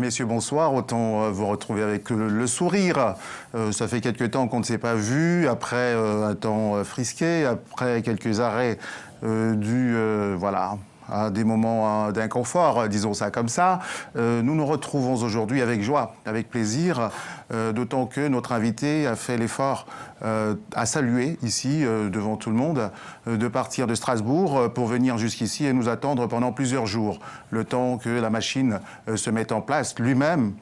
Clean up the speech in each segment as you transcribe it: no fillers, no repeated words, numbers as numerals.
messieurs, bonsoir. Autant vous retrouver avec le sourire. Ça fait quelques temps qu'on ne s'est pas vu, après un temps frisqué, après quelques arrêts voilà, à des moments d'inconfort, disons ça comme ça. Nous nous retrouvons aujourd'hui avec joie, avec plaisir, d'autant que notre invité a fait l'effort à saluer ici, devant tout le monde, de partir de Strasbourg pour venir jusqu'ici et nous attendre pendant plusieurs jours, le temps que la machine se mette en place lui-même,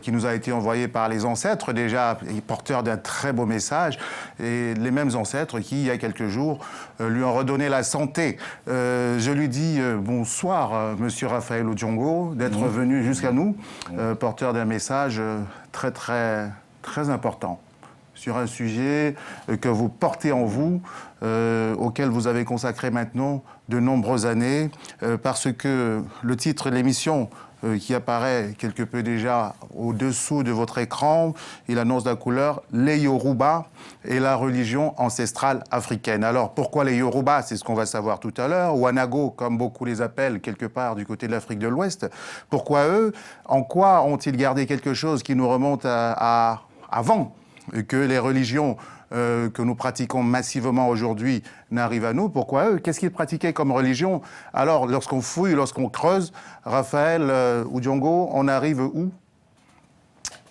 qui nous a été envoyé par les ancêtres, déjà porteurs d'un très beau message, et les mêmes ancêtres qui, il y a quelques jours, lui ont redonné la santé. Je lui dis bonsoir, Monsieur Raphaël Odiongo, d'être venu jusqu'à nous, porteur d'un message très, très, très important sur un sujet que vous portez en vous, auquel vous avez consacré maintenant de nombreuses années, parce que le titre de l'émission qui apparaît quelque peu déjà au-dessous de votre écran, il annonce la couleur « Les Yoruba et la religion ancestrale africaine ». Alors, pourquoi les Yoruba? C'est ce qu'on va savoir tout à l'heure. Wanago, comme beaucoup les appellent quelque part du côté de l'Afrique de l'Ouest. Pourquoi eux? En quoi ont-ils gardé quelque chose qui nous remonte à avant que les religions que nous pratiquons massivement aujourd'hui n'arrivent à nous? Pourquoi eux? Qu'est-ce qu'ils pratiquaient comme religion? Alors, lorsqu'on fouille, lorsqu'on creuse, Raphaël Odiongo, on arrive où?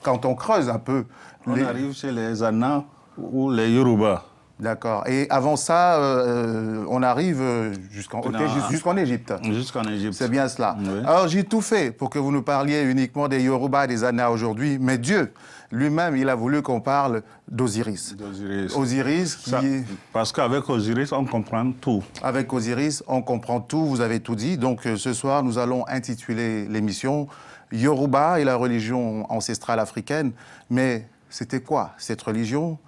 Quand on creuse un peu. On arrive chez les Anna ou les Yoruba. D'accord. Et avant ça, on arrive jusqu'en Égypte. Jusqu'en Égypte. C'est bien cela. Oui. Alors, j'ai tout fait pour que vous nous parliez uniquement des Yoruba et des Anna aujourd'hui, mais Dieu, lui-même, il a voulu qu'on parle d'Osiris. Osiris qui... Parce qu'avec Osiris, on comprend tout. Avec Osiris, on comprend tout, vous avez tout dit. Donc, ce soir, nous allons intituler l'émission « Yoruba et la religion ancestrale africaine ». Mais c'était quoi cette religion?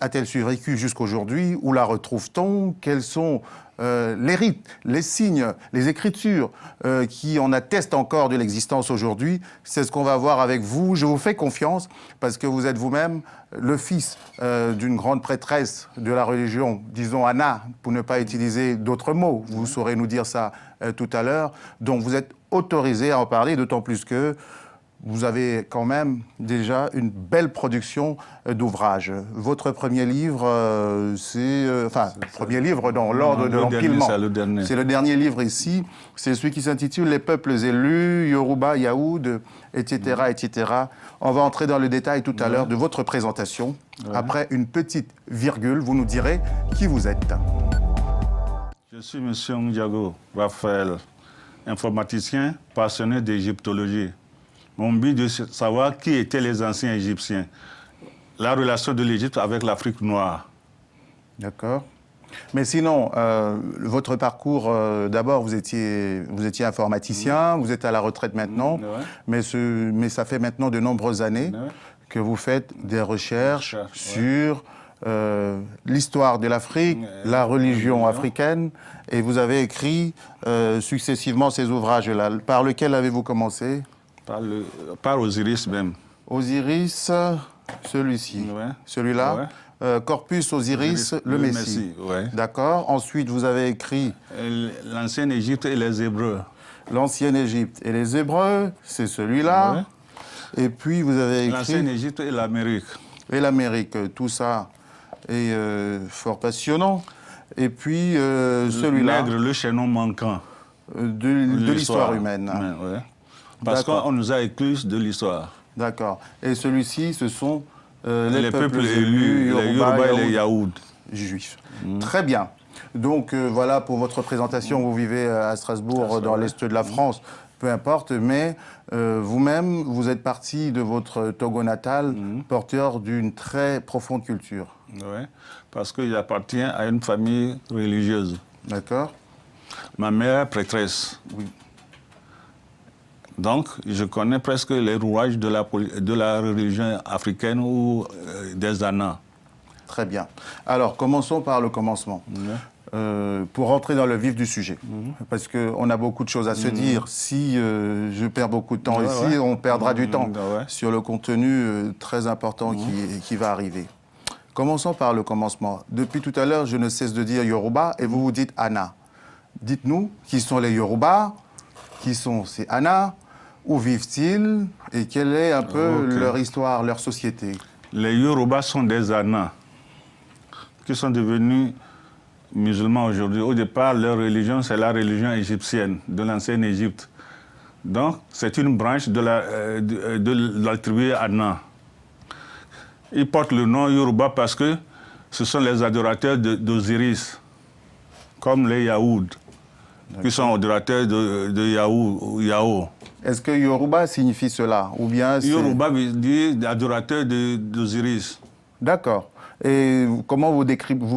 A-t-elle survécu jusqu'aujourd'hui? Où la retrouve-t-on? Quels sont les rites, les signes, les écritures qui en attestent encore de l'existence aujourd'hui? C'est ce qu'on va voir avec vous. Je vous fais confiance parce que vous êtes vous-même le fils d'une grande prêtresse de la religion, disons Anna, pour ne pas utiliser d'autres mots. Vous saurez nous dire ça tout à l'heure. Donc vous êtes autorisé à en parler, d'autant plus que vous avez quand même déjà une belle production d'ouvrages. Votre premier livre, premier livre dans l'ordre de l'empilement. C'est le dernier livre ici. C'est celui qui s'intitule « Les peuples élus, Yoruba, Yaoud, etc. etc. » On va entrer dans le détail tout à l'heure de votre présentation. Après une petite virgule, vous nous direz qui vous êtes. Je suis M. Ndiago Raphaël, informaticien passionné d'égyptologie. Mon but est de savoir qui étaient les anciens Égyptiens, la relation de l'Égypte avec l'Afrique noire. D'accord. Mais sinon, votre parcours, d'abord, vous étiez informaticien, vous êtes à la retraite maintenant, mais ça fait maintenant de nombreuses années que vous faites des recherches sur l'histoire de l'Afrique, la religion africaine, et vous avez écrit successivement ces ouvrages-là. Par lequel avez-vous commencé? Par Osiris même. Osiris, celui-ci, celui-là. Corpus Osiris, le Messie. D'accord. Ensuite, vous avez écrit... L'ancienne Égypte et les Hébreux. L'ancienne Égypte et les Hébreux, c'est celui-là. Et puis, vous avez écrit... L'ancienne Égypte et l'Amérique. Et l'Amérique, tout ça est fort passionnant. Et puis, celui-là... Le chaînon manquant. De l'histoire humaine. Parce qu'on nous a écrit de l'histoire. D'accord. Et celui-ci, ce sont les peuples élus, les Yoruba et les Yaoud. Juifs. Très bien. Donc voilà pour votre présentation. Vous vivez à Strasbourg, dans l'Est de la France, peu importe. Mais vous-même, vous êtes parti de votre Togo natal, porteur d'une très profonde culture. Oui, parce que j'appartiens à une famille religieuse. D'accord. Ma mère est prêtresse. Oui. Donc, je connais presque les rouages de la religion africaine ou des Anna. Très bien. Alors, commençons par le commencement. Pour rentrer dans le vif du sujet, parce qu'on a beaucoup de choses à se dire. Si je perds beaucoup de temps ici, on perdra du temps sur le contenu très important qui va arriver. Commençons par le commencement. Depuis tout à l'heure, je ne cesse de dire Yoruba et vous vous dites Anna. Dites-nous qui sont les Yoruba, qui sont ces Anna, où vivent-ils Et quelle est un peu Ok. leur histoire, leur société? Les Yorubas sont des Annas qui sont devenus musulmans aujourd'hui. Au départ, leur religion, c'est la religion égyptienne, de l'ancienne Égypte. Donc, c'est une branche de la tribu Anna. Ils portent le nom Yoruba parce que ce sont les adorateurs d'Osiris, comme les Yaoud, qui sont adorateurs de Yahoo. Est-ce que Yoruba signifie cela ou bien Yoruba veut dire adorateur d'Osiris. D'accord. Et comment vous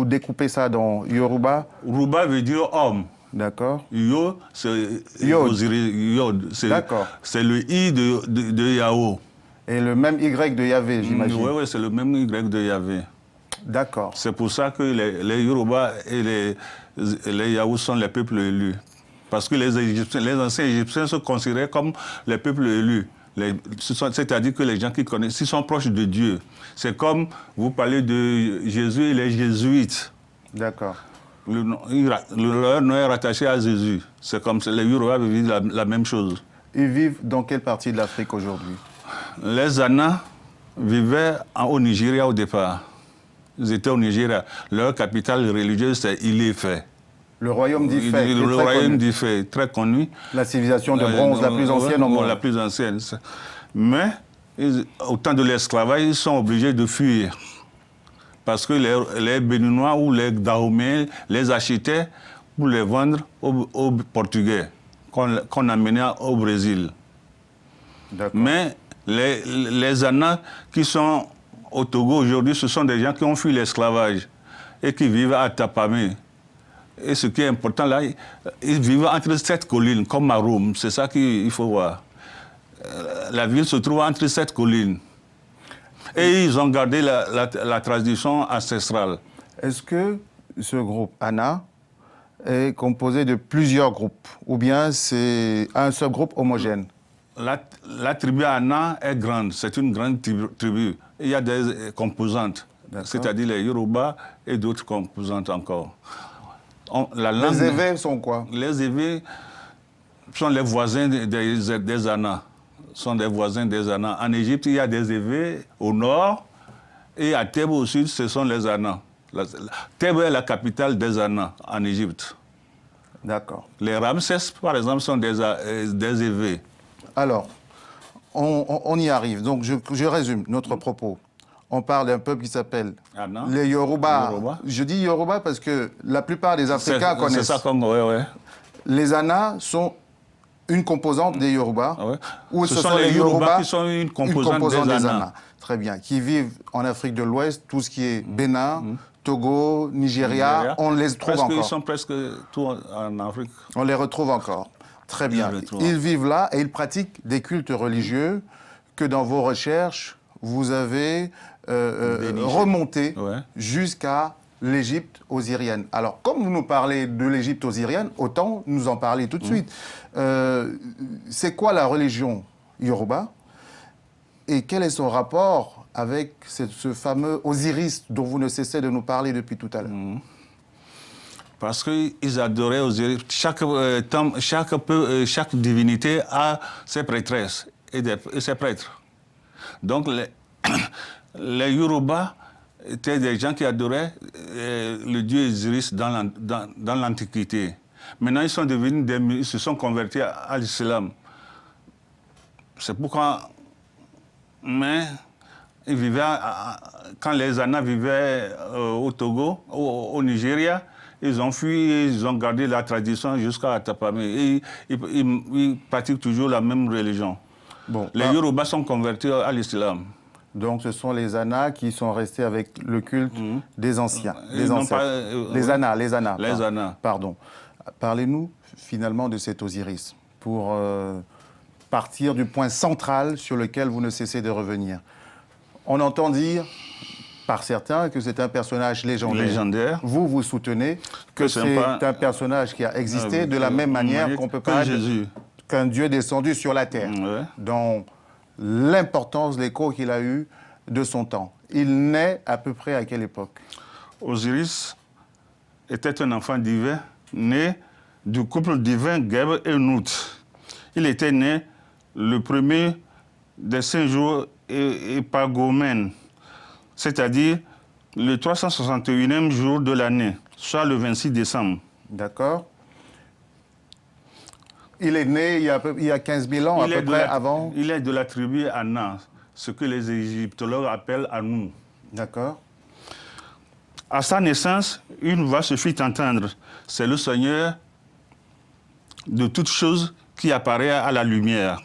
découpez ça dans Yoruba? Yoruba veut dire homme. D'accord. Yo, c'est Yod. Osiris. Yod, D'accord. c'est le I de Yahoo. Et le même Y de Yahvé, j'imagine. Oui, c'est le même Y de Yahvé. D'accord. C'est pour ça que les Yoruba et les Yahoo sont les peuples élus. Parce que les anciens Égyptiens se considéraient comme les peuples élus. C'est-à-dire que les gens qui connaissent, ils sont proches de Dieu. C'est comme vous parlez de Jésus et les jésuites. D'accord. Leur nom est rattaché à Jésus. C'est comme ça, les Yoruba vivent la même chose. Ils vivent dans quelle partie de l'Afrique aujourd'hui? Les Annas vivaient au Nigeria au départ. Ils étaient au Nigeria. Leur capitale religieuse, c'est Ilé-Ifè. Le royaume d'Ifè. Le royaume d'Ifè, très connu. La civilisation de bronze la plus ancienne au monde. La plus ancienne. Mais, au temps de l'esclavage, ils sont obligés de fuir. Parce que les Béninois ou les Dahomey les achetaient pour les vendre aux Portugais, qu'on amenait au Brésil. Mais les Annas qui sont au Togo aujourd'hui, ce sont des gens qui ont fui l'esclavage et qui vivent à Tapamé. Et ce qui est important là, ils vivent entre 7 collines, comme Maroum. C'est ça qu'il faut voir. La ville se trouve entre 7 collines. Et ils ont gardé la tradition ancestrale. Est-ce que ce groupe Anna est composé de plusieurs groupes ou bien c'est un seul groupe homogène? La tribu Anna est grande, c'est une grande tribu. Il y a des composantes, c'est-à-dire les Yoruba et d'autres composantes encore. Les Évés sont quoi? Les Évés sont les voisins des Annas. Sont des voisins des Annas. En Égypte, il y a des Évés au nord et à Thèbes au sud, ce sont les Annas. Thèbes est la capitale des Annas en Égypte. D'accord. Les Ramsès, par exemple, sont des Évés. Alors, on y arrive. Donc, je résume notre propos. On parle d'un peuple qui s'appelle les Yoruba. Je dis Yoruba parce que la plupart des Africains connaissent. C'est ça comme, ouais. Les Annas sont une composante des Yoruba. Ouais. Ou ce sont les Yoruba qui sont une composante des Annas. Très bien. Qui vivent en Afrique de l'Ouest, tout ce qui est Bénin, Togo, Nigeria, on les trouve encore. Ils sont presque tous en Afrique. On les retrouve encore. Très bien. Ils vivent là et ils pratiquent des cultes religieux que dans vos recherches, vous avez remonté jusqu'à l'Égypte osirienne. Alors, comme vous nous parlez de l'Égypte osirienne, autant nous en parler tout de suite. C'est quoi la religion Yoruba? Et quel est son rapport avec ce fameux Osiris dont vous ne cessez de nous parler depuis tout à l'heure? Parce qu'ils adoraient Osiris. Chaque divinité a ses prêtresses et ses prêtres. Donc, les Yoruba étaient des gens qui adoraient le dieu Osiris dans l'Antiquité. Maintenant, ils sont devenus ils se sont convertis à l'islam. C'est pourquoi... Mais ils vivaient, quand les Annas vivaient au Togo, au Nigeria, ils ont fui, ils ont gardé la tradition jusqu'à Tapamé. Et ils pratiquent toujours la même religion. Bon, les Yoruba sont convertis à l'islam. Donc ce sont les Annas qui sont restés avec le culte des anciens, des ancêtres. Les Annas. Pardon. Parlez-nous finalement de cet Osiris pour partir du point central sur lequel vous ne cessez de revenir. On entend dire par certains que c'est un personnage légendaire. Vous soutenez que c'est un personnage qui a existé de la même manière qu'on peut parler qu'un Dieu descendu sur la terre, dans l'importance, l'écho qu'il a eu de son temps. Il naît à peu près à quelle époque? Osiris était un enfant divin, né du couple divin Geb et Nout. Il était né le 1er des 5 jours épagomènes, c'est-à-dire le 361e jour de l'année, soit le 26 décembre. D'accord. Il est né il y a 15 000 ans, à peu près avant. Il est de la tribu Anna, ce que les égyptologues appellent Anou. D'accord. À sa naissance, une voix se fit entendre. C'est le Seigneur de toutes choses qui apparaît à la lumière.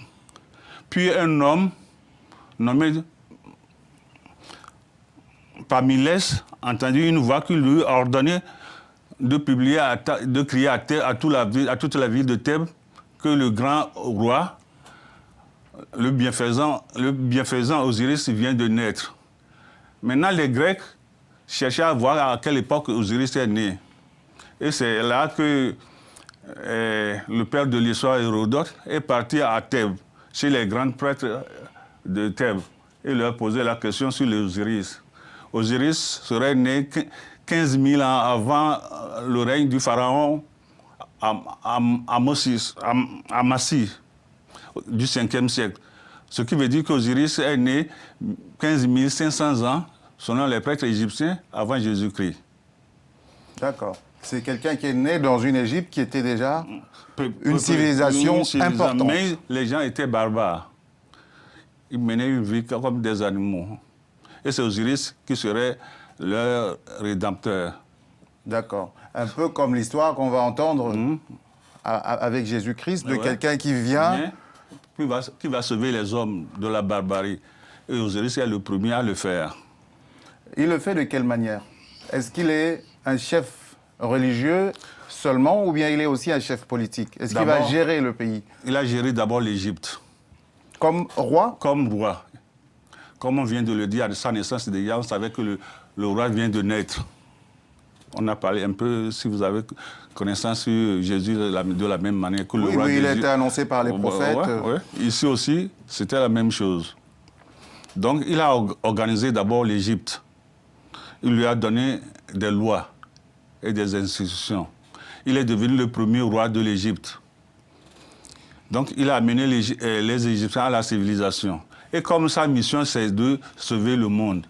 Puis un homme nommé Pamilès entendit une voix qui lui ordonnait de publier, de crier à toute la ville de Thèbes que le grand roi, le bienfaisant Osiris vient de naître. Maintenant, les Grecs cherchaient à voir à quelle époque Osiris est né. Et c'est là que le père de l'histoire, Hérodote, est parti à Thèbes, chez les grands prêtres de Thèbes, et leur posait la question sur l'Osiris. Osiris serait né 15 000 ans avant le règne du pharaon Amassi du 5e siècle. Ce qui veut dire qu'Osiris est né 15 500 ans, selon les prêtres égyptiens, avant Jésus-Christ. D'accord. C'est quelqu'un qui est né dans une Égypte qui était déjà une civilisation importante. Mais les gens étaient barbares. Ils menaient une vie comme des animaux. Et c'est Osiris qui serait leur rédempteur. D'accord. Un peu comme l'histoire qu'on va entendre avec Jésus-Christ, de quelqu'un qui vient... Qui va sauver les hommes de la barbarie. Et Osiris est le premier à le faire. Il le fait de quelle manière? Est-ce qu'il est un chef religieux seulement ou bien il est aussi un chef politique? Est-ce qu'il va gérer le pays? Il a géré d'abord l'Égypte. Comme roi? Comme roi. Comme on vient de le dire, à sa naissance déjà, on savait que le roi vient de naître. On a parlé un peu, si vous avez connaissance sur Jésus de la même manière que le roi. Oui, il a été annoncé par les prophètes. Ouais. Ici aussi, c'était la même chose. Donc, il a organisé d'abord l'Égypte. Il lui a donné des lois et des institutions. Il est devenu le premier roi de l'Égypte. Donc, il a amené les Égyptiens à la civilisation. Et comme sa mission, c'est de sauver le monde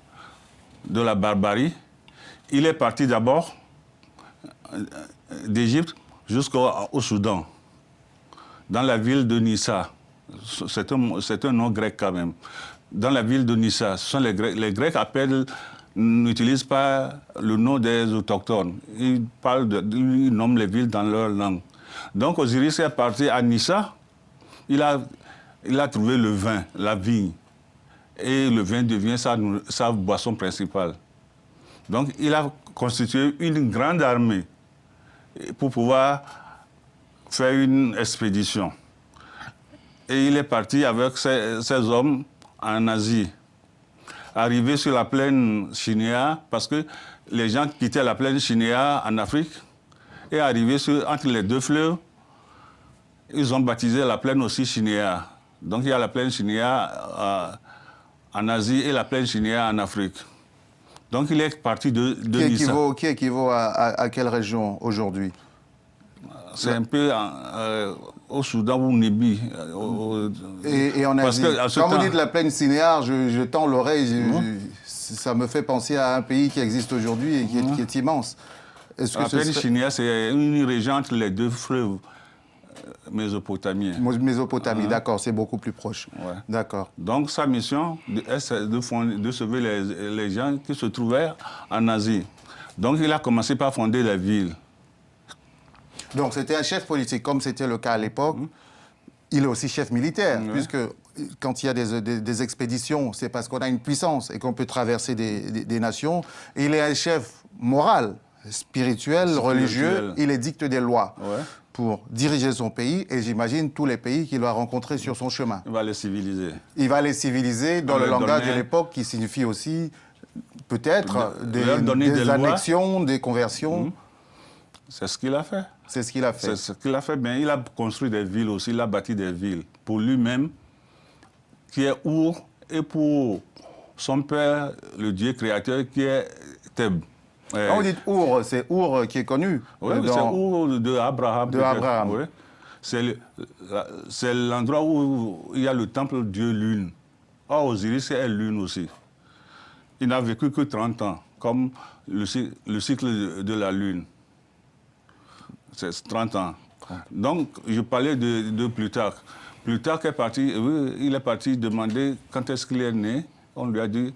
de la barbarie, il est parti d'abord d'Égypte jusqu'au Soudan, dans la ville de Nissa. C'est un nom grec quand même. Dans la ville de Nissa, les Grecs n'utilisent pas le nom des autochtones. Ils nomment les villes dans leur langue. Donc Osiris est parti à Nissa. Il a trouvé le vin, la vigne. Et le vin devient sa boisson principale. Donc il a constitué une grande armée pour pouvoir faire une expédition. Et il est parti avec ses hommes en Asie. Arrivé sur la plaine Shinéa, parce que les gens quittaient la plaine Shinéa en Afrique, et arrivé entre les deux fleuves, ils ont baptisé la plaine aussi Shinéa. Donc il y a la plaine Shinéa en Asie et la plaine Shinéa en Afrique. Donc il est parti de Nissa. Qui équivaut à quelle région aujourd'hui? C'est un peu au Soudan ou au Nibi. Et en Asie. Quand vous dites la plaine Shinéa, je tends l'oreille, ça me fait penser à un pays qui existe aujourd'hui et qui est immense. La plaine Shinéa, c'est une région entre les deux fleuves mésopotamiens. Mésopotamie, d'accord, c'est beaucoup plus proche. Ouais. D'accord. Donc sa mission est de sauver les gens qui se trouvaient en Asie. Donc il a commencé par fonder la ville. Donc c'était un chef politique, comme c'était le cas à l'époque. Il est aussi chef militaire, puisque quand il y a des expéditions, c'est parce qu'on a une puissance et qu'on peut traverser des nations. Et il est un chef moral, spirituel, religieux. Il édicte des lois pour diriger son pays et j'imagine tous les pays qu'il va rencontrer sur son chemin. Il va les civiliser. Il va les civiliser dans le langage de l'époque qui signifie aussi peut-être des annexions, des conversions. C'est ce qu'il a fait. C'est ce qu'il a fait. C'est ce qu'il a fait. Mais il a construit des villes aussi, il a bâti des villes pour lui-même, qui est Our, et pour son père, le Dieu créateur, qui est Thèbes. Quand vous dites Our, c'est Our qui est connu. Oui, c'est Our de Abraham. Oui. C'est l'endroit où il y a le temple Dieu Lune. Or, Osiris est lune aussi. Il n'a vécu que 30 ans, comme le cycle de la lune. C'est 30 ans. Donc, je parlais de Plutarque. Plutarque est parti, il est parti demander quand est-ce qu'il est né. On lui a dit,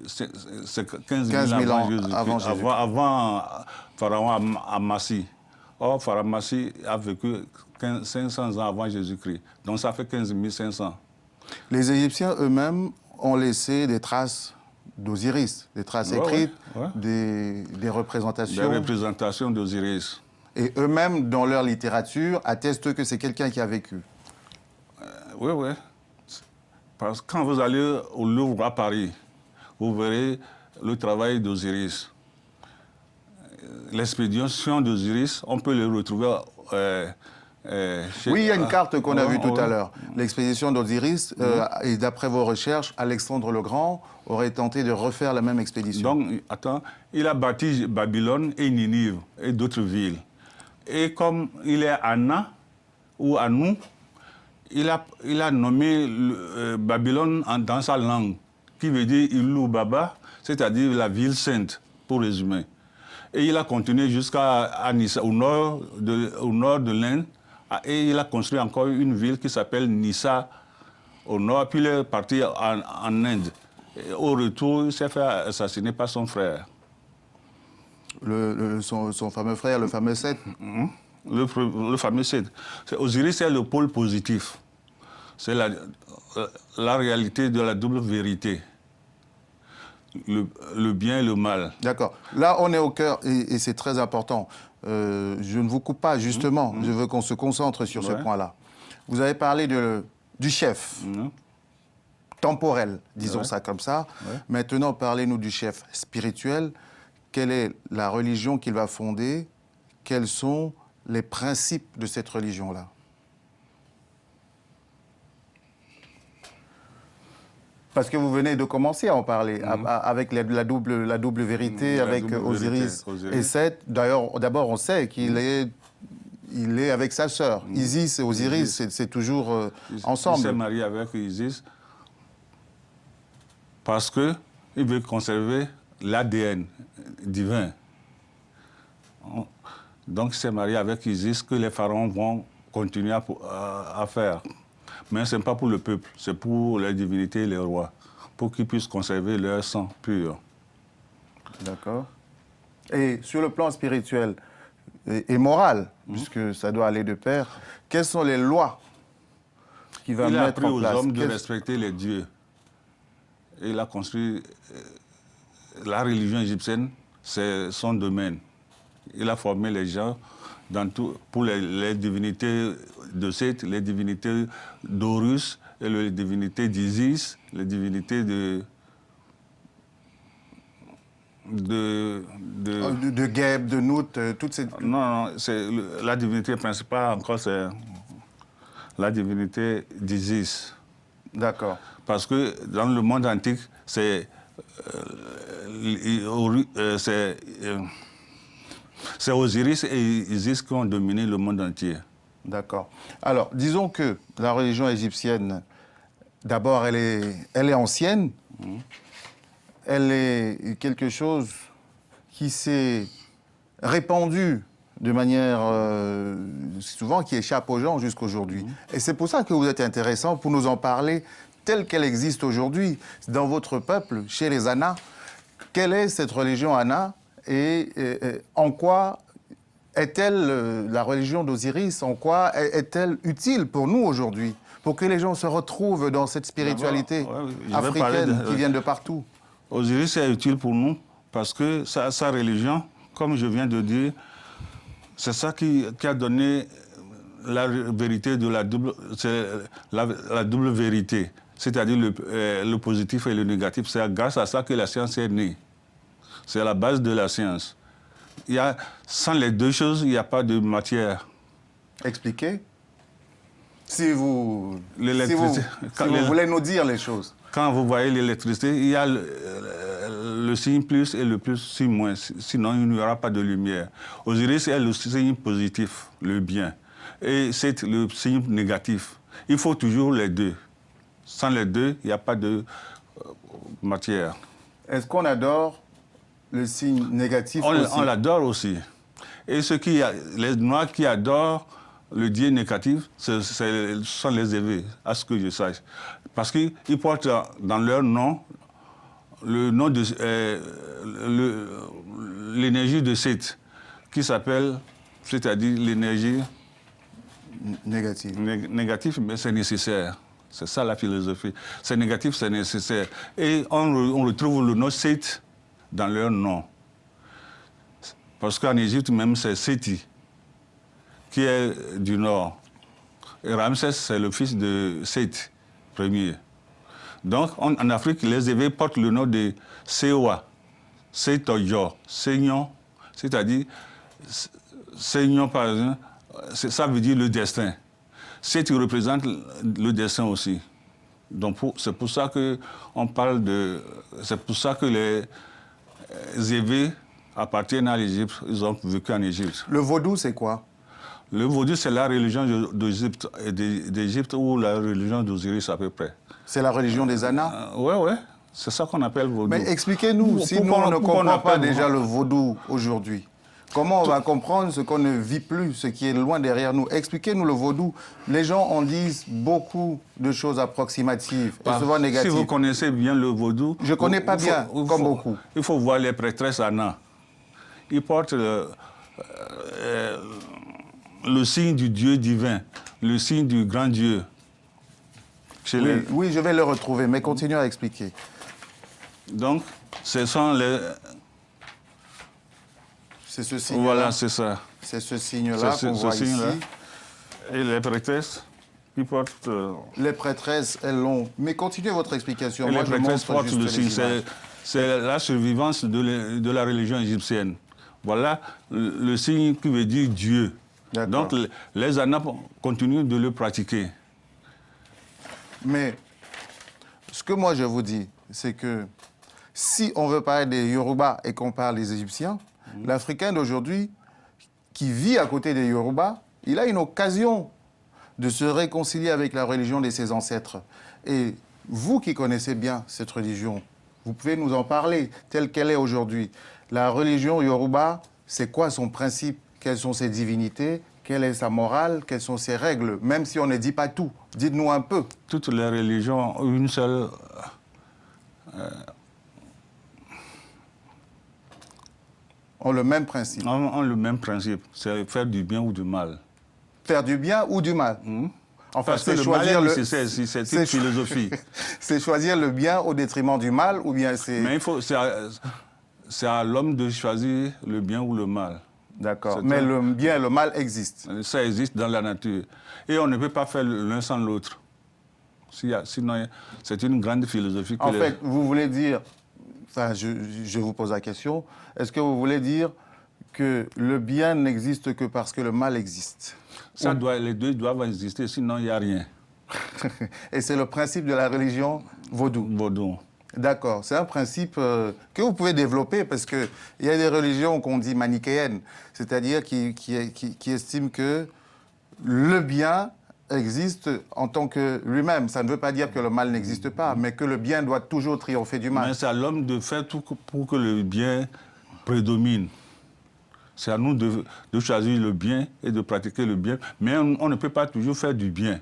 c'est 15 000 ans avant Jésus-Christ, avant Pharaon Amassi. Or, Pharaon Amassi a vécu 500 ans avant Jésus-Christ. Donc, ça fait 15 500. Les Égyptiens eux-mêmes ont laissé des traces d'Osiris, des traces écrites, des représentations. Des représentations d'Osiris. Et eux-mêmes, dans leur littérature, attestent que c'est quelqu'un qui a vécu. Oui, oui. Parce que quand vous allez au Louvre à Paris, vous verrez le travail d'Osiris. L'expédition d'Osiris, on peut le retrouver oui, il y a une carte qu'on a vue tout à l'heure. L'expédition d'Osiris, et d'après vos recherches, Alexandre le Grand aurait tenté de refaire la même expédition. Donc, attends, il a bâti Babylone et Ninive et d'autres villes. Et comme il est Anna, ou Anou, il a nommé Babylone dans sa langue, qui veut dire Ilou Baba, c'est-à-dire la ville sainte, pour résumer. Et il a continué jusqu'à Nissa, au nord de l'Inde, et il a construit encore une ville qui s'appelle Nissa, au nord, puis il est parti en Inde. Et au retour, il s'est fait assassiner par son frère. Son fameux frère, le fameux Seth. Le fameux Seth. Osiris, c'est le pôle positif. C'est la réalité de la double vérité. Le bien et le mal. D'accord. Là, on est au cœur, et c'est très important. Je ne vous coupe pas, justement. Je veux qu'on se concentre sur ce point-là. Vous avez parlé du chef temporel, disons ça comme ça. Maintenant, parlez-nous du chef spirituel. Quelle est la religion qu'il va fonder? Quels sont les principes de cette religion-là? Parce que vous venez de commencer à en parler, avec la double vérité, avec Osiris et Seth. D'ailleurs, d'abord, on sait qu'il est avec sa sœur. Isis et Osiris, c'est toujours ensemble. Il s'est marié avec Isis parce qu'il veut conserver l'ADN divin. Donc, il s'est marié avec Isis que les pharaons vont continuer à faire. Mais ce n'est pas pour le peuple, c'est pour les divinités et les rois, pour qu'ils puissent conserver leur sang pur. D'accord. Et sur le plan spirituel et moral, puisque ça doit aller de pair, quelles sont les lois qu'il va mettre en place? Il a appris aux hommes de respecter les dieux. Et il a construit la religion égyptienne, c'est son domaine. Il a formé les gens pour les divinités de Seth, les divinités d'Horus, et les divinités d'Isis, les divinités de Geb, de Nout, toutes ces... Non, la divinité principale encore, c'est la divinité d'Isis. D'accord. Parce que dans le monde antique, c'est Osiris et Isis qui ont dominé le monde entier. D'accord. Alors, disons que la religion égyptienne, d'abord, elle est ancienne. Elle est quelque chose qui s'est répandu de manière souvent qui échappe aux gens jusqu'aujourd'hui. Et c'est pour ça que vous êtes intéressant pour nous en parler telle qu'elle existe aujourd'hui dans votre peuple, chez les Ana. Quelle est cette religion Ana et en quoi est-elle, la religion d'Osiris, en quoi est-elle utile pour nous aujourd'hui, pour que les gens se retrouvent dans cette spiritualité africaine qui vient de partout? Osiris est utile pour nous parce que sa religion, comme je viens de dire, c'est ça qui a donné la vérité de la double vérité, c'est-à-dire le positif et le négatif. C'est grâce à ça que la science est née. C'est la base de la science. Sans les deux choses, il n'y a pas de matière. Expliquez. Si vous voulez nous dire les choses. Quand vous voyez l'électricité, il y a le signe plus et le plus signe moins. Sinon, il n'y aura pas de lumière. Osiris est le signe positif, le bien. Et c'est le signe négatif. Il faut toujours les deux. Sans les deux, il n'y a pas de matière. Est-ce qu'on adore le signe négatif aussi? On l'adore aussi. Et les Noirs qui adorent le dieu négatif, ce sont les évêques, à ce que je sache. Parce qu'ils portent dans leur nom le nom de l'énergie de Seth, qui s'appelle, c'est-à-dire l'énergie négative, mais c'est nécessaire. C'est ça la philosophie. C'est négatif, c'est nécessaire. Et on retrouve le nom Seth dans leur nom. Parce qu'en Égypte même, c'est Séti, qui est du nord. Et Ramsès, c'est le fils de Seth, premier. Donc, en Afrique, les évêques portent le nom de Sewa, Setoyo, Seignon, c'est-à-dire, Seignon, par exemple, ça veut dire le destin. Seth représente le destin aussi. Donc, c'est pour ça qu'on parle de... C'est pour ça que les évêques appartiennent à l'Égypte, ils ont vécu en Égypte. Le vaudou, c'est quoi? Le vaudou, c'est la religion d'Égypte ou la religion d'Osiris à peu près. C'est la religion des Anas? Oui. C'est ça qu'on appelle vaudou. Mais expliquez-nous, si nous on ne comprend pas déjà le vaudou aujourd'hui, comment on va comprendre ce qu'on ne vit plus, ce qui est loin derrière nous? Expliquez-nous le vaudou. Les gens en disent beaucoup de choses approximatives et souvent négatives. Si vous connaissez bien le vaudou... Je ne connais pas bien, comme beaucoup. Il faut voir les prêtresses Anas. Ils portent le signe du Dieu divin, le signe du grand Dieu. Oui, je vais le retrouver, mais continuez à expliquer. Donc, ce sont les... C'est ce signe-là. Voilà, c'est ça. C'est ce signe-là qu'on voit ici. Et les prêtresses qui portent... Les prêtresses, elles l'ont... Mais continuez votre explication. Les prêtresses portent le signe. C'est la survivance de la religion égyptienne. Voilà le signe qui veut dire Dieu. Donc, les Anas continuent de le pratiquer. Mais ce que moi je vous dis, c'est que si on veut parler des Yoruba et qu'on parle des Égyptiens, l'Africain d'aujourd'hui, qui vit à côté des Yoruba, il a une occasion de se réconcilier avec la religion de ses ancêtres. Et vous qui connaissez bien cette religion, vous pouvez nous en parler telle qu'elle est aujourd'hui. La religion Yoruba, c'est quoi son principe? Quelles sont ses divinités? Quelle est sa morale? Quelles sont ses règles? Même si on ne dit pas tout, dites-nous un peu. Toutes les religions ont une seule... ont le même principe. Ont le même principe, c'est faire du bien ou du mal. Faire du bien ou du mal? Enfin, c'est choisir c'est une philosophie. C'est choisir le bien au détriment du mal ou bien c'est... Mais c'est à l'homme de choisir le bien ou le mal. D'accord, mais le bien et le mal existent. Ça existe dans la nature. Et on ne peut pas faire l'un sans l'autre. Sinon, c'est une grande philosophie. En fait, vous voulez dire, enfin, je vous pose la question, est-ce que vous voulez dire que le bien n'existe que parce que le mal existe? Les deux doivent exister, sinon il n'y a rien. Et c'est le principe de la religion vaudou? Vaudou. D'accord, c'est un principe que vous pouvez développer parce qu'il y a des religions qu'on dit manichéennes, c'est-à-dire qui estiment que le bien existe en tant que lui-même. Ça ne veut pas dire que le mal n'existe pas, mais que le bien doit toujours triompher du mal. Mais c'est à l'homme de faire tout pour que le bien prédomine. C'est à nous de choisir le bien et de pratiquer le bien, mais on ne peut pas toujours faire du bien.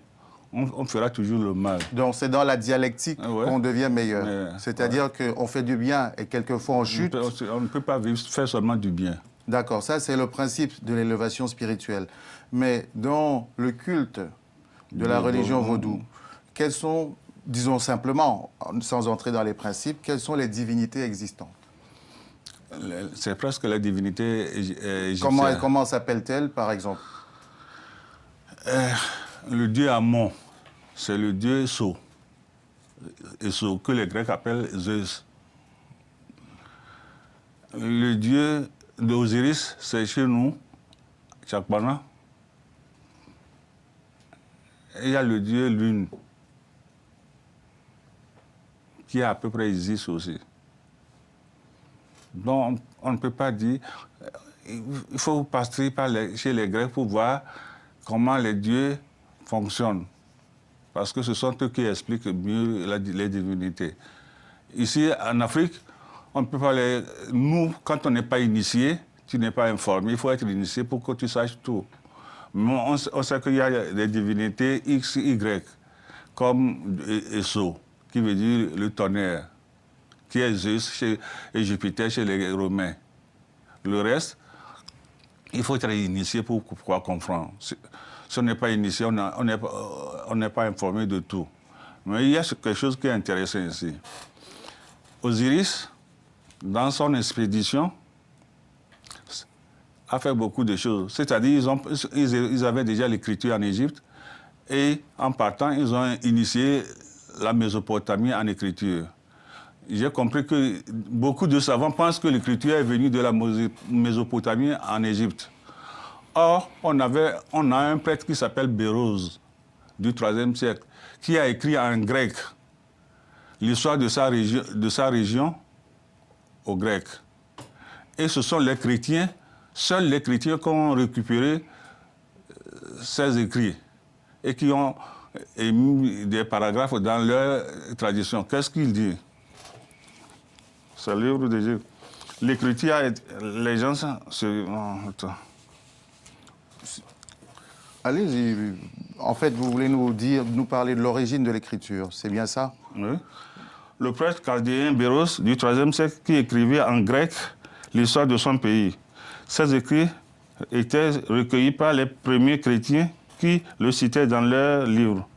On fera toujours le mal. Donc c'est dans la dialectique qu'on devient meilleur. C'est-à-dire qu'on fait du bien et quelquefois on chute. On ne peut pas faire seulement du bien. D'accord, ça c'est le principe de l'élévation spirituelle. Mais dans le culte de la religion vaudou, quelles sont, disons simplement, sans entrer dans les principes, quelles sont les divinités existantes? C'est presque la divinité égyptienne. Comment s'appelle-t-elle, par exemple? Le dieu Amon, c'est le dieu Sceau, que les Grecs appellent Zeus. Le dieu d'Osiris, c'est chez nous, Chakbana. Et il y a le dieu Lune, qui est à peu près Isis aussi. Donc, on ne peut pas dire... Il faut passer chez les Grecs pour voir comment les dieux fonctionnent. parce que ce sont eux qui expliquent mieux les divinités. Ici, en Afrique, on ne peut pas nous, quand on n'est pas initié, tu n'es pas informé, il faut être initié pour que tu saches tout. Mais on sait qu'il y a des divinités X, Y, comme Esso, qui veut dire le tonnerre, qui est Zeus et Jupiter chez les Romains. Le reste, il faut être initié pour pouvoir comprendre. Si on n'est pas initié, on n'est pas informé de tout. Mais il y a quelque chose qui est intéressant ici. Osiris, dans son expédition, a fait beaucoup de choses. C'est-à-dire ils avaient déjà l'écriture en Égypte et en partant, ils ont initié la Mésopotamie en écriture. J'ai compris que beaucoup de savants pensent que l'écriture est venue de la Mésopotamie en Égypte. Or, on a un prêtre qui s'appelle Béroze, du IIIe siècle, qui a écrit en grec l'histoire de sa région au grec. Et ce sont les chrétiens, seuls les chrétiens qui ont récupéré ces écrits et qui ont émis des paragraphes dans leur tradition. Qu'est-ce qu'il dit? C'est le livre de Dieu. L'écriture, les gens attends. Allez-y. En fait, vous voulez nous parler de l'origine de l'écriture, c'est bien ça? Oui. Le prêtre chaldéen Béroze du IIIe siècle qui écrivait en grec l'histoire de son pays. Ces écrits étaient recueillis par les premiers chrétiens qui le citaient dans leurs livres.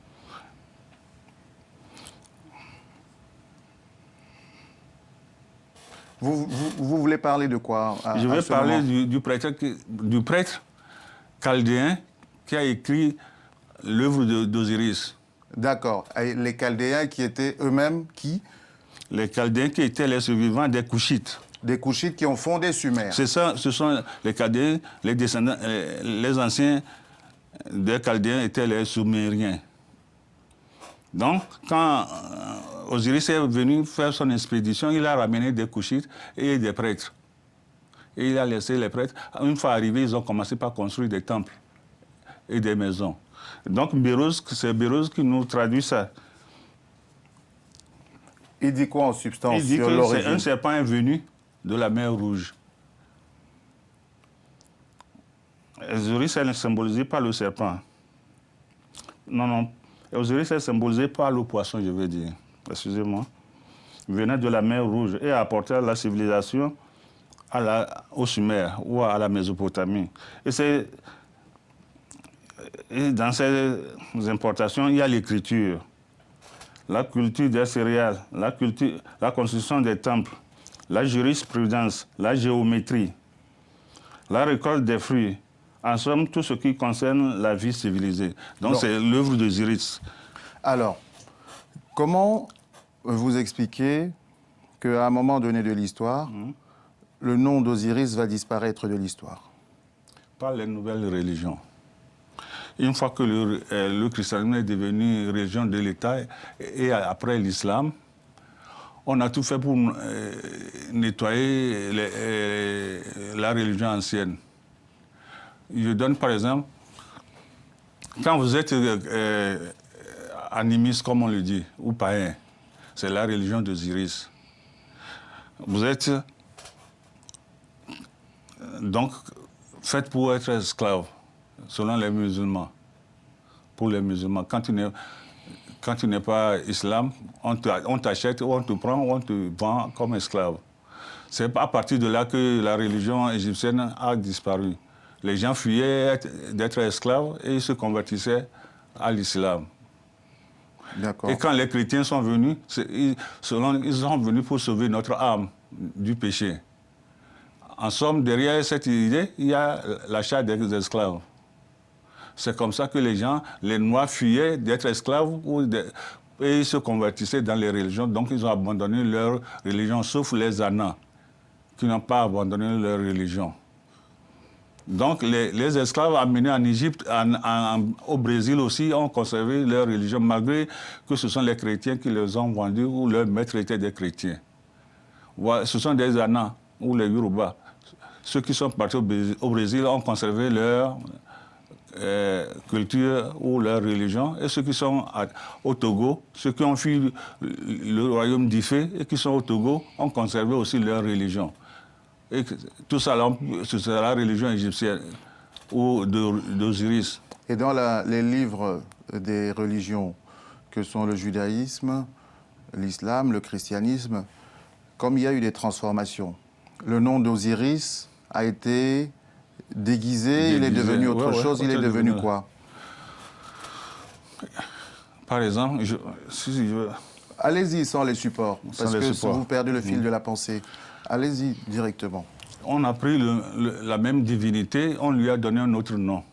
Vous voulez parler de quoi? Je vais parler du prêtre chaldéen qui a écrit l'œuvre d'Osiris. D'accord. Et les Chaldéens qui étaient eux-mêmes qui? Les Chaldéens qui étaient les survivants des Couchites. Des Couchites qui ont fondé Sumer. C'est ça, ce sont les Chaldéens, les descendants, les anciens des Chaldéens étaient les Sumériens. Donc, quand Osiris est venu faire son expédition, il a ramené des Couchites et des prêtres. Et il a laissé les prêtres. Une fois arrivés, ils ont commencé par construire des temples et des maisons. Donc, c'est Béroze qui nous traduit ça. Il dit quoi en substance? Il dit que un serpent est venu de la mer Rouge. Osiris est symbolisé par le serpent. Non. Osiris est symbolisé par le poisson, je veux dire. Excusez-moi. Il venait de la mer Rouge et a apporté la civilisation au Sumer ou à la Mésopotamie. Et dans ces importations, il y a l'écriture, la culture des céréales, la construction des temples, la jurisprudence, la géométrie, la récolte des fruits. En somme, tout ce qui concerne la vie civilisée. Donc, c'est l'œuvre d'Osiris. Alors, comment vous expliquez qu'à un moment donné de l'histoire, le nom d'Osiris va disparaître de l'histoire? Par les nouvelles religions. Une fois que le christianisme est devenu religion de l'État et après l'islam, on a tout fait pour nettoyer la religion ancienne. Je donne par exemple, quand vous êtes animiste, comme on le dit, ou païen, c'est la religion d'Osiris. Vous êtes donc fait pour être esclave, selon les musulmans. Pour les musulmans, quand tu n'es pas islam, on t'achète, ou on te prend, ou on te vend comme esclave. C'est à partir de là que la religion égyptienne a disparu. Les gens fuyaient d'être esclaves et ils se convertissaient à l'islam. Et quand les chrétiens sont venus, ils sont venus pour sauver notre âme du péché. En somme, derrière cette idée, il y a l'achat des esclaves. C'est comme ça que les gens, les Noirs, fuyaient d'être esclaves et ils se convertissaient dans les religions. Donc ils ont abandonné leur religion, sauf les Anas, qui n'ont pas abandonné leur religion. Donc les esclaves amenés en Égypte, au Brésil aussi, ont conservé leur religion, malgré que ce sont les chrétiens qui les ont vendus ou leurs maîtres étaient des chrétiens. Ce sont des Anas ou les Yoruba. Ceux qui sont partis au Brésil ont conservé leur culture ou leur religion, et ceux qui sont au Togo, ceux qui ont fui le royaume d'Ifé et qui sont au Togo, ont conservé aussi leur religion. Et tout ça, c'est la religion égyptienne ou d'Osiris. Et dans les livres des religions, que sont le judaïsme, l'islam, le christianisme, comme il y a eu des transformations, le nom d'Osiris a été déguisé, il est devenu autre chose, il est devenu quoi? Par exemple, Allez-y sans les supports, parce que supports. vous perdez le fil de la pensée. Allez-y directement. On a pris la même divinité, on lui a donné un autre nom.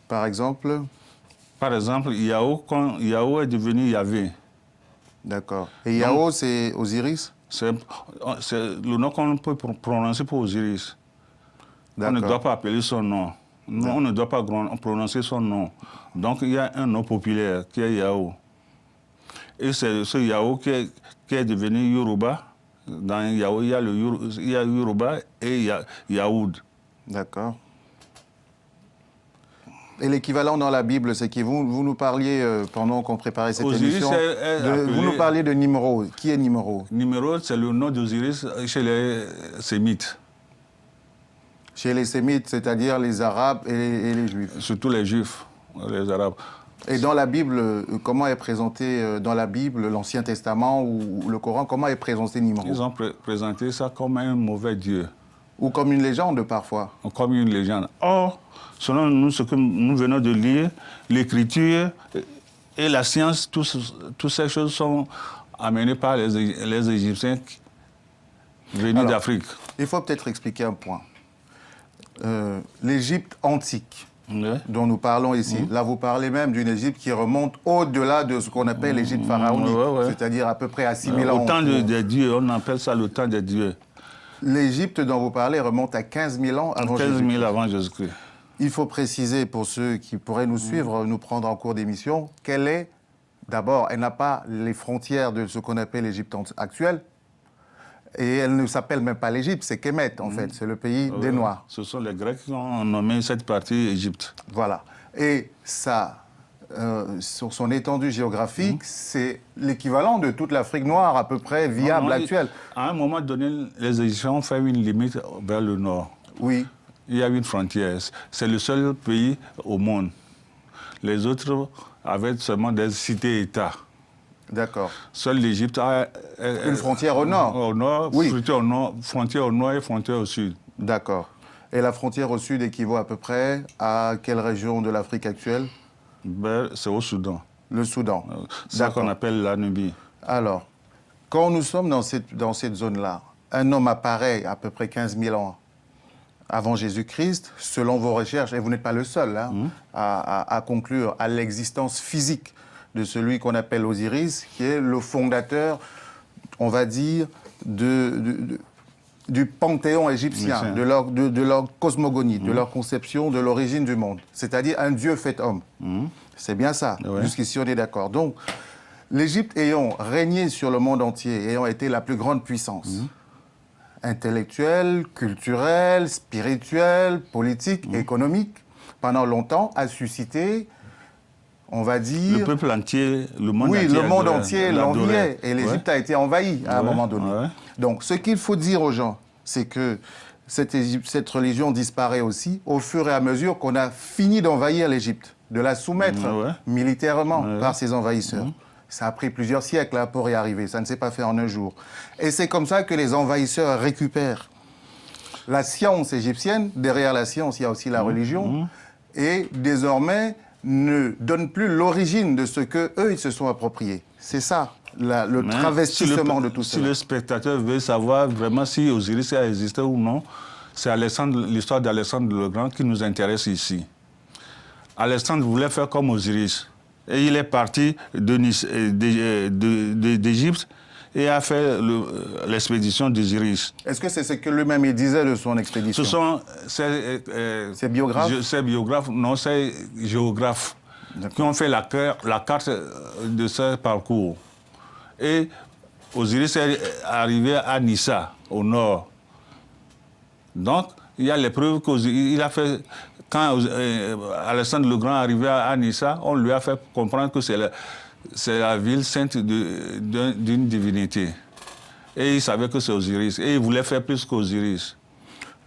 Par exemple? Par exemple, Yahoo, quand Yahoo est devenu Yahvé. D'accord. Et Yahoo, c'est Osiris? C'est le nom qu'on peut prononcer pour Osiris. On ne doit pas appeler son nom. Non, on ne doit pas prononcer son nom. Donc il y a un nom populaire qui est Yahoo. Et c'est ce Yahoo qui est devenu Yoruba. Dans Yahoo, il y a Yoruba et il y a Yaoud. D'accord. Et l'équivalent dans la Bible, c'est que vous nous parliez, pendant qu'on préparait cette émission, vous nous parliez de Nimrod. Qui est Nimrod? Nimrod, c'est le nom d'Osiris chez les Sémites. Chez les Sémites, c'est-à-dire les Arabes et les Juifs. Surtout les Juifs, les Arabes. Et dans la Bible, comment est présenté dans la Bible, l'Ancien Testament ou le Coran, comment est présenté Nimrod? Ils ont présenté ça comme un mauvais dieu. Ou comme une légende parfois. Comme une légende. Or, selon nous, ce que nous venons de lire, l'écriture et la science, toutes ces choses sont amenées par les Égyptiens venus d'Afrique. Il faut peut-être expliquer un point. L'Égypte antique, dont nous parlons ici, là vous parlez même d'une Égypte qui remonte au-delà de ce qu'on appelle l'Égypte pharaonique, c'est-à-dire à peu près à 6000 ans. Au temps des dieux, on appelle ça le temps des dieux. L'Égypte dont vous parlez remonte à 15 000 ans avant Jésus-Christ. 15 000 avant Jésus-Christ. Il faut préciser pour ceux qui pourraient nous suivre, nous prendre en cours d'émission, qu'elle est, d'abord, elle n'a pas les frontières de ce qu'on appelle l'Égypte actuelle, et elle ne s'appelle même pas l'Égypte, c'est Kémet en fait, c'est le pays des Noirs. Ce sont les Grecs qui ont nommé cette partie Égypte. Voilà. Et ça, sur son étendue géographique, c'est l'équivalent de toute l'Afrique noire à peu près viable actuelle. À un moment donné, les Égyptiens ont fait une limite vers le nord. Oui. Il y a une frontière. C'est le seul pays au monde. Les autres avaient seulement des cités-États. D'accord. Seule l'Égypte a une frontière au nord. Au nord, oui. Frontière au nord et frontière au sud. D'accord. Et la frontière au sud équivaut à peu près à quelle région de l'Afrique actuelle? C'est au Soudan. Le Soudan. C'est ça qu'on appelle la Nubie. Alors, quand nous sommes dans cette zone-là, un homme apparaît à peu près 15 000 ans avant Jésus-Christ, selon vos recherches, et vous n'êtes pas le seul à conclure à l'existence physique de celui qu'on appelle Osiris, qui est le fondateur, on va dire, du panthéon égyptien, de leur cosmogonie, de leur conception de l'origine du monde, c'est-à-dire un dieu fait homme. C'est bien ça, jusqu'ici on est d'accord. Donc, l'Égypte ayant régné sur le monde entier, ayant été la plus grande puissance, intellectuelle, culturelle, spirituelle, politique, économique, pendant longtemps, a suscité, on va dire... Le peuple entier, le monde entier. Oui, le monde entier l'enviait, et l'Égypte a été envahie à un moment donné. Donc, ce qu'il faut dire aux gens, c'est que cette religion disparaît aussi au fur et à mesure qu'on a fini d'envahir l'Égypte, de la soumettre militairement par ses envahisseurs. Ça a pris plusieurs siècles pour y arriver, ça ne s'est pas fait en un jour. Et c'est comme ça que les envahisseurs récupèrent la science égyptienne. Derrière la science, il y a aussi la religion. Et désormais, ne donnent plus l'origine de ce qu'eux, ils se sont appropriés. C'est ça, le travestissement de tout cela. Si le spectateur veut savoir vraiment si Osiris a existé ou non, c'est l'histoire d'Alexandre le Grand qui nous intéresse ici. Alexandre voulait faire comme Osiris. Et il est parti d'Égypte et a fait l'expédition d'Osiris. Est-ce que c'est ce que lui-même il disait de son expédition? Ce sont ses biographes? Ses biographes, non, c'est géographes qui ont fait la carte de ce parcours. Et Osiris est arrivé à Nissa, au nord. Donc, Il y a les preuves qu'il a fait... Quand Alexandre le Grand arrivait à Nissa, on lui a fait comprendre que c'est la ville sainte d'une divinité. Et il savait que c'est Osiris. Et il voulait faire plus qu'Osiris.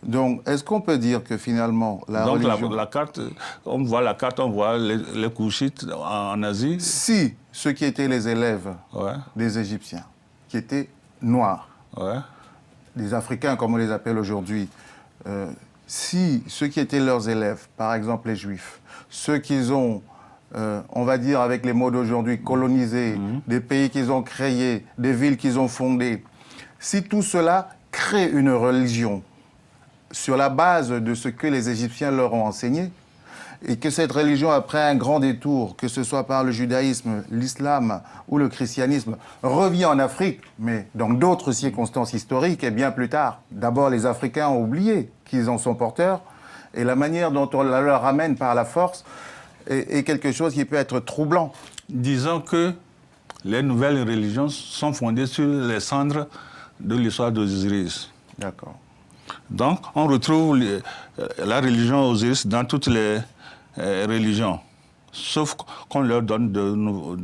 Donc, est-ce qu'on peut dire que finalement, la religion... la carte, on voit la carte, on voit les Koushites en Asie. Si ceux qui étaient les élèves des Égyptiens, qui étaient noirs, des Africains comme on les appelle aujourd'hui, si ceux qui étaient leurs élèves, par exemple les Juifs, ceux qu'ils ont, on va dire avec les mots d'aujourd'hui, colonisés, des pays qu'ils ont créés, des villes qu'ils ont fondées, si tout cela crée une religion sur la base de ce que les Égyptiens leur ont enseigné, et que cette religion, après un grand détour, que ce soit par le judaïsme, l'islam ou le christianisme, revient en Afrique, mais dans d'autres circonstances historiques et bien plus tard. D'abord, les Africains ont oublié qu'ils en sont porteurs, et la manière dont on la leur ramène par la force est quelque chose qui peut être troublant. Disons que les nouvelles religions sont fondées sur les cendres de l'histoire d'Osiris. D'accord. Donc, on retrouve la religion Osiris dans toutes les religions, sauf qu'on leur donne de noms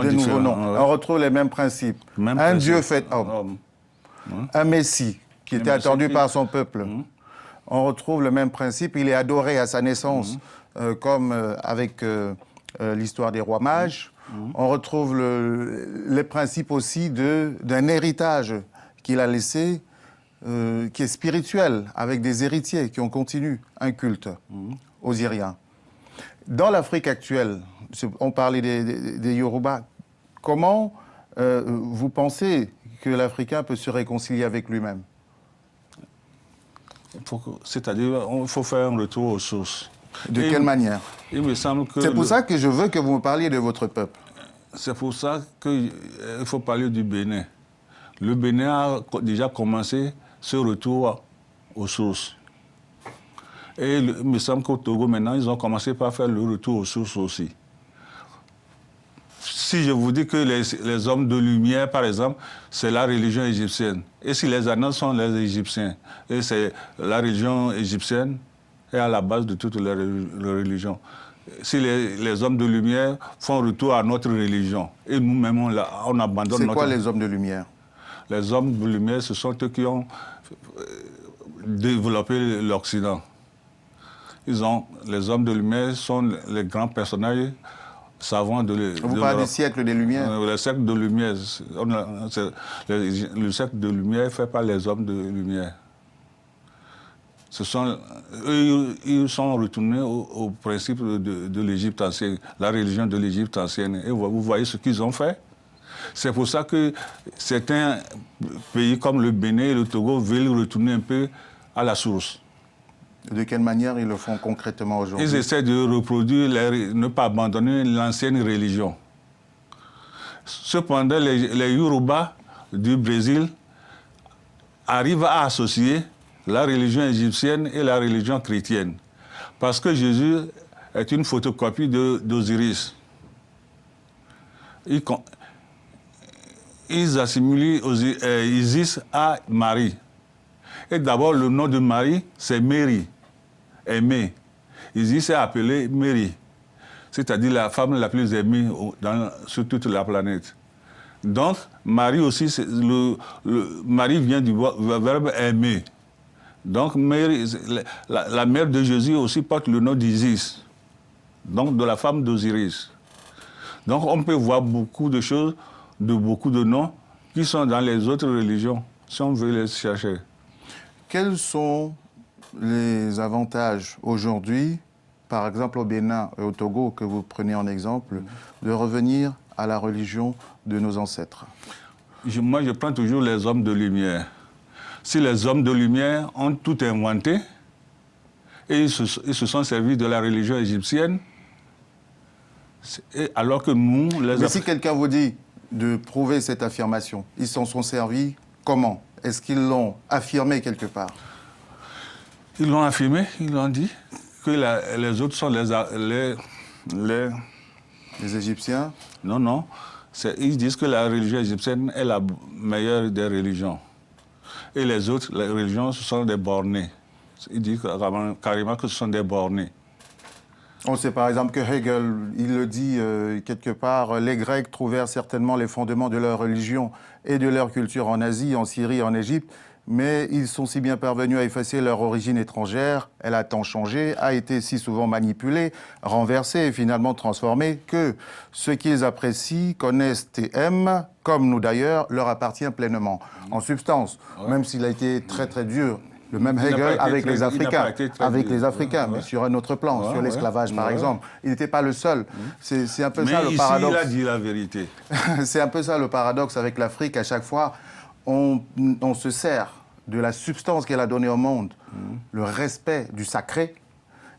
différents. Noms. On retrouve les mêmes principes. Un Dieu fait homme. Un Messie qui était attendu par son peuple. On retrouve le même principe. Il est adoré à sa naissance, comme avec l'histoire des rois mages. On retrouve les principes aussi d'un héritage qu'il a laissé, qui est spirituel, avec des héritiers qui ont continué un culte osirien. Dans l'Afrique actuelle, on parlait des Yoruba, comment vous pensez que l'Africain peut se réconcilier avec lui-même? C'est-à-dire, il faut faire un retour aux sources. De quelle manière? Il me semble que... C'est pour ça que je veux que vous me parliez de votre peuple. C'est pour ça qu'il faut parler du Bénin. Le Bénin a déjà commencé ce retour aux sources. Et il me semble qu'au Togo, maintenant, ils ont commencé par faire le retour aux sources aussi. Si je vous dis que les hommes de lumière, par exemple, c'est la religion égyptienne, et si les annales sont les Égyptiens, et c'est la religion égyptienne est à la base de toutes les religions. Si les hommes de lumière font retour à notre religion, et nous-mêmes, on abandonne notre... C'est quoi les hommes de lumière? Les hommes de lumière, ce sont eux qui ont développé l'Occident. Les hommes de lumière sont les grands personnages savants Vous parlez du siècle des Lumières? Le siècle de lumière. Le siècle de lumière est fait par les hommes de lumière. Ils sont retournés au principe de l'Égypte ancienne, la religion de l'Égypte ancienne. Et vous voyez ce qu'ils ont fait. C'est pour ça que certains pays comme le Bénin et le Togo veulent retourner un peu à la source. De quelle manière ils le font concrètement aujourd'hui? Ils essaient de reproduire, ne pas abandonner l'ancienne religion. Cependant, les Yoruba du Brésil arrivent à associer la religion égyptienne et la religion chrétienne. Parce que Jésus est une photocopie d'Osiris. Ils assimilent Isis à Marie. Et d'abord, le nom de Marie, c'est Mary, aimée. Isis est appelée Mary, c'est-à-dire la femme la plus aimée sur toute la planète. Donc, Marie aussi, Marie vient du verbe aimer. Donc, Mary, la mère de Jésus aussi porte le nom d'Isis, donc de la femme d'Osiris. Donc, on peut voir beaucoup de choses, beaucoup de noms qui sont dans les autres religions, si on veut les chercher. Quels sont les avantages aujourd'hui, par exemple au Bénin et au Togo, que vous prenez en exemple, de revenir à la religion de nos ancêtres? Moi, je prends toujours les hommes de lumière. Si les hommes de lumière ont tout inventé, et ils se sont servis de la religion égyptienne, alors que nous... Mais si quelqu'un vous dit de prouver cette affirmation, ils s'en sont servis comment? Est-ce qu'ils l'ont affirmé quelque part? Ils l'ont affirmé, ils l'ont dit, que les autres sont les Égyptiens? Non, non. Ils disent que la religion égyptienne est la meilleure des religions. Et les autres, les religions, ce sont des bornés. Il dit carrément que ce sont des bornés. On sait par exemple que Hegel, il le dit quelque part, les Grecs trouvèrent certainement les fondements de leur religion et de leur culture en Asie, en Syrie, en Égypte, mais ils sont si bien parvenus à effacer leur origine étrangère, elle a tant changé, a été si souvent manipulée, renversée et finalement transformée que ce qu'ils apprécient, connaissent et aiment, comme nous d'ailleurs, leur appartient pleinement. En substance, même s'il a été très très dur, le même Hegel avec les Africains, mais sur un autre plan, sur l'esclavage par exemple. Il n'était pas le seul. C'est un peu ça le paradoxe. Mais ici, il a dit la vérité. C'est un peu ça le paradoxe avec l'Afrique. À chaque fois, on se sert de la substance qu'elle a donnée au monde, le respect du sacré,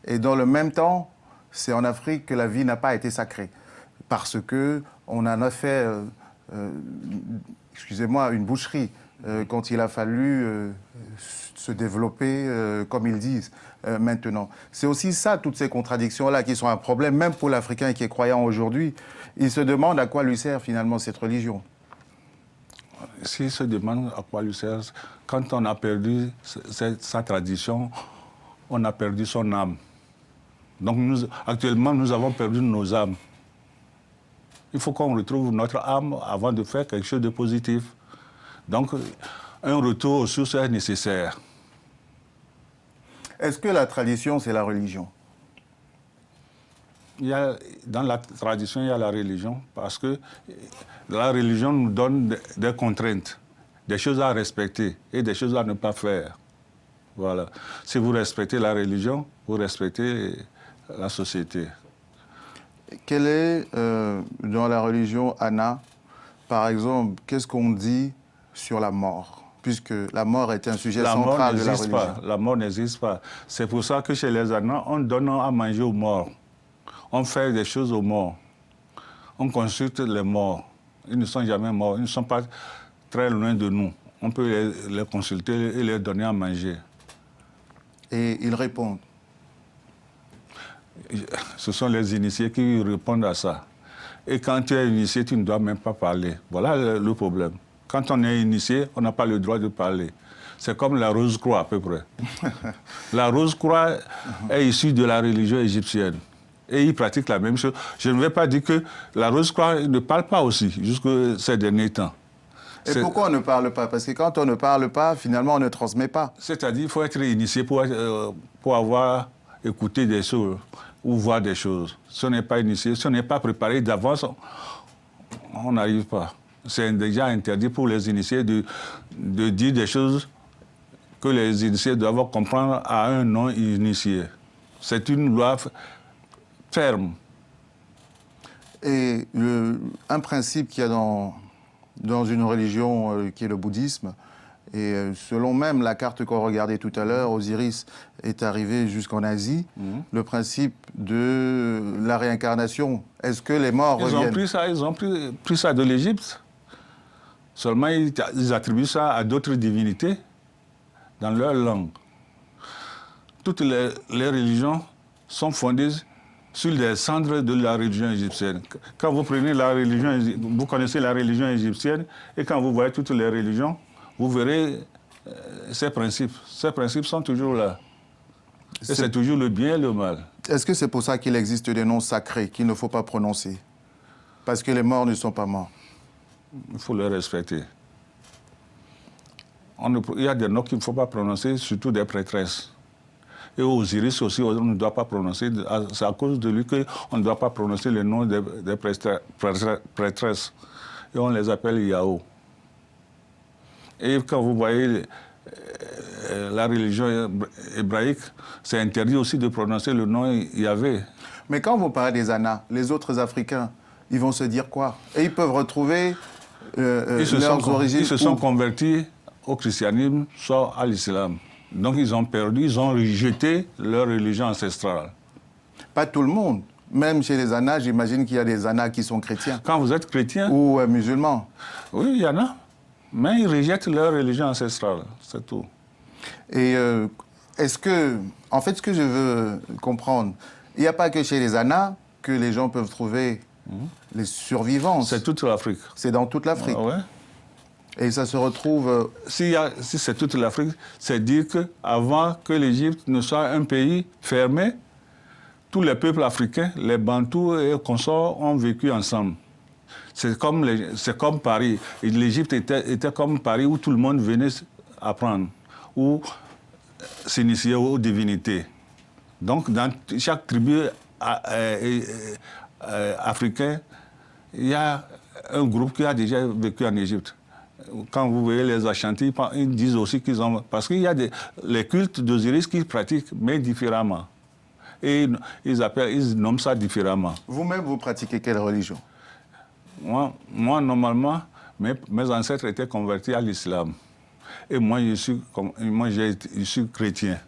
et dans le même temps, c'est en Afrique que la vie n'a pas été sacrée. Parce qu'on en a fait, excusez-moi, une boucherie, quand il a fallu se développer, comme ils disent, maintenant. C'est aussi ça, toutes ces contradictions-là, qui sont un problème, même pour l'Africain qui est croyant aujourd'hui. Il se demande à quoi lui sert finalement cette religion. S'il se demande à quoi lui sert, quand on a perdu sa tradition, on a perdu son âme. Donc actuellement, nous avons perdu nos âmes. Il faut qu'on retrouve notre âme avant de faire quelque chose de positif. Donc, un retour aux sources est nécessaire. Est-ce que la tradition, c'est la religion? Dans la tradition, il y a la religion, parce que la religion nous donne des contraintes, des choses à respecter et des choses à ne pas faire. Voilà. Si vous respectez la religion, vous respectez la société. Quelle est, dans la religion, Anna, par exemple, qu'est-ce qu'on dit sur la mort? Puisque la mort est un sujet central de la religion. La mort n'existe pas. C'est pour ça que chez les Anna, on donne à manger aux morts. On fait des choses aux morts. On consulte les morts. Ils ne sont jamais morts. Ils ne sont pas très loin de nous. On peut les consulter et leur donner à manger. Et ils répondent? Ce sont les initiés qui répondent à ça. Et quand tu es initié, tu ne dois même pas parler. Voilà le problème. Quand on est initié, on n'a pas le droit de parler. C'est comme la Rose-Croix à peu près. La Rose-Croix est issue de la religion égyptienne. Et ils pratiquent la même chose. Je ne vais pas dire que la Rose-Croix ne parle pas aussi, jusque ces derniers temps. Et pourquoi on ne parle pas? Parce que quand on ne parle pas, finalement, on ne transmet pas. C'est-à-dire qu'il faut être initié pour avoir écouté des choses ou voir des choses. Si on n'est pas initié, si on n'est pas préparé d'avance, on n'arrive pas. C'est déjà interdit pour les initiés de dire des choses que les initiés doivent comprendre à un non-initié. C'est une loi ferme. Et un principe qu'il y a dans une religion qui est le bouddhisme, et selon même la carte qu'on regardait tout à l'heure, Osiris est arrivé jusqu'en Asie, le principe de la réincarnation. Est-ce que les morts reviennent? Ils ont pris ça de l'Égypte. Seulement, ils attribuent ça à d'autres divinités dans leur langue. Toutes les religions sont fondées sur les cendres de la religion égyptienne. Quand vous prenez la religion, vous connaissez la religion égyptienne, et quand vous voyez toutes les religions, vous verrez ces principes. Ces principes sont toujours là. Et c'est toujours le bien et le mal. Est-ce que c'est pour ça qu'il existe des noms sacrés qu'il ne faut pas prononcer? Parce que les morts ne sont pas morts. Il faut les respecter. Il y a des noms qu'il ne faut pas prononcer, surtout des prêtresses. Et Osiris aussi, on ne doit pas prononcer. C'est à cause de lui qu'on ne doit pas prononcer le nom des prêtresses. Et on les appelle Yahoo. Et quand vous voyez la religion hébraïque, c'est interdit aussi de prononcer le nom Yahvé. Mais quand vous parlez des Anna, les autres Africains, ils vont se dire quoi? Et ils peuvent retrouver leurs origines. Ils se sont convertis au christianisme, soit à l'islam. Donc ils ont perdu, ils ont rejeté leur religion ancestrale. Pas tout le monde. Même chez les Anna, j'imagine qu'il y a des Anna qui sont chrétiens. Quand vous êtes chrétien? Ou musulmans. Oui, il y en a. Mais ils rejettent leur religion ancestrale, c'est tout. Et est-ce que... En fait, ce que je veux comprendre, il n'y a pas que chez les Anna que les gens peuvent trouver les survivants. C'est toute l'Afrique. C'est dans toute l'Afrique. Ouais. Et ça se retrouve... Si c'est toute l'Afrique, c'est dire qu'avant que l'Égypte ne soit un pays fermé, tous les peuples africains, les Bantous et les consorts ont vécu ensemble. C'est comme Paris. L'Égypte était comme Paris où tout le monde venait apprendre, ou s'initier aux divinités. Donc, dans chaque tribu africaine, il y a un groupe qui a déjà vécu en Égypte. Quand vous voyez les Ashanti, ils disent aussi qu'ils ont... Parce qu'il y a les cultes d'Osiris qu'ils pratiquent, mais différemment. Et ils nomment ça différemment. Vous-même, vous pratiquez quelle religion? Moi, normalement, mes ancêtres étaient convertis à l'islam. Et moi, je suis chrétien.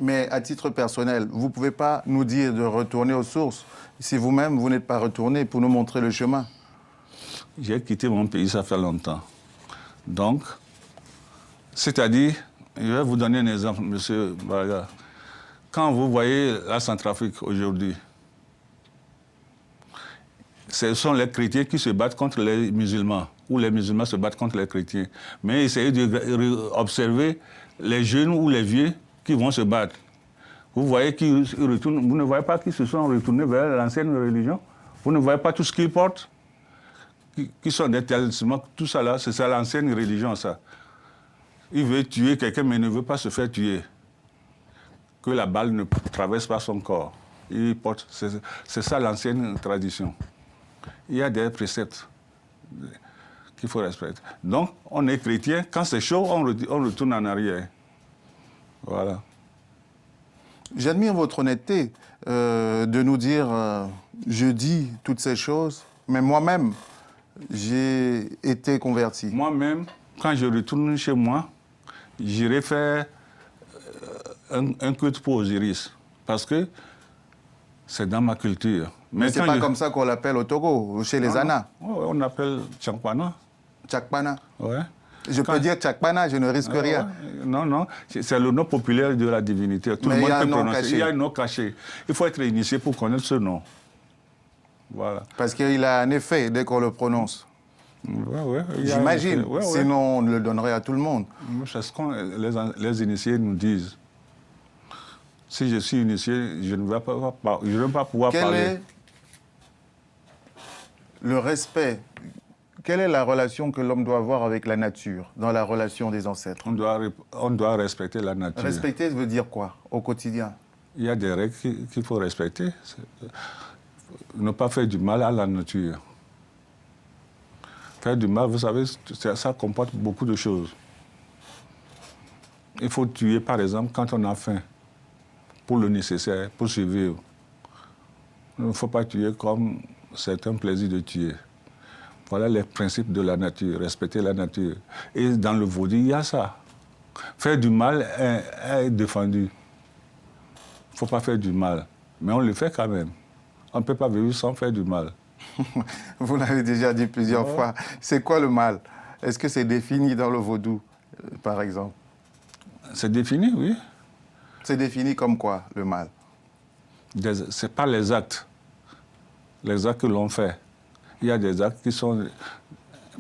Mais à titre personnel, vous ne pouvez pas nous dire de retourner aux sources si vous-même, vous n'êtes pas retourné pour nous montrer le chemin. J'ai quitté mon pays, ça fait longtemps. Donc, c'est-à-dire, je vais vous donner un exemple, M. Baraga. Quand vous voyez la Centrafrique aujourd'hui, ce sont les chrétiens qui se battent contre les musulmans, ou les musulmans se battent contre les chrétiens. Mais essayez d'observer les jeunes ou les vieux qui vont se battre. Vous voyez qu'ils retournent, vous ne voyez pas qu'ils se sont retournés vers l'ancienne religion? Vous ne voyez pas tout ce qu'ils portent? Qui sont des talismans, tout ça là, c'est ça l'ancienne religion, ça. Il veut tuer quelqu'un, mais il ne veut pas se faire tuer. Que la balle ne traverse pas son corps. C'est ça l'ancienne tradition. Il y a des préceptes qu'il faut respecter. Donc, on est chrétien, quand c'est chaud, on retourne en arrière. Voilà. J'admire votre honnêteté de nous dire je dis toutes ces choses, mais moi-même, j'ai été converti. Moi-même, quand je retourne chez moi, j'irai faire un culte pour Osiris, parce que c'est dans ma culture. Mais c'est pas comme ça qu'on l'appelle au Togo, chez les Ana. On appelle Tchakpana. Tchakpana. Ouais. Je peux dire Tchakpana, je ne risque rien. Non, c'est le nom populaire de la divinité. Tout le monde peut prononcer. Il y a un nom caché. Il faut être initié pour connaître ce nom. Voilà. Parce qu'il a un effet dès qu'on le prononce. Ouais, j'imagine. Sinon, on le donnerait à tout le monde. C'est ce que les initiés nous disent. Si je suis initié, je ne vais pas pouvoir parler. Quel est le respect? Quelle est la relation que l'homme doit avoir avec la nature, dans la relation des ancêtres? On doit respecter la nature. Respecter veut dire quoi, au quotidien? Il y a des règles qu'il faut respecter. Ne pas faire du mal à la nature. Faire du mal, vous savez, ça comporte beaucoup de choses. Il faut tuer, par exemple, quand on a faim, pour le nécessaire, pour survivre. Il ne faut pas tuer comme c'est un plaisir de tuer. Voilà les principes de la nature, respecter la nature. Et dans le vaudou, il y a ça. Faire du mal est défendu. Il ne faut pas faire du mal. Mais on le fait quand même. On ne peut pas vivre sans faire du mal. Vous l'avez déjà dit plusieurs fois. C'est quoi le mal? Est-ce que c'est défini dans le vaudou, par exemple? C'est défini, oui. C'est défini comme quoi, le mal? Ce n'est pas les actes. Les actes que l'on fait. Il y a des actes qui sont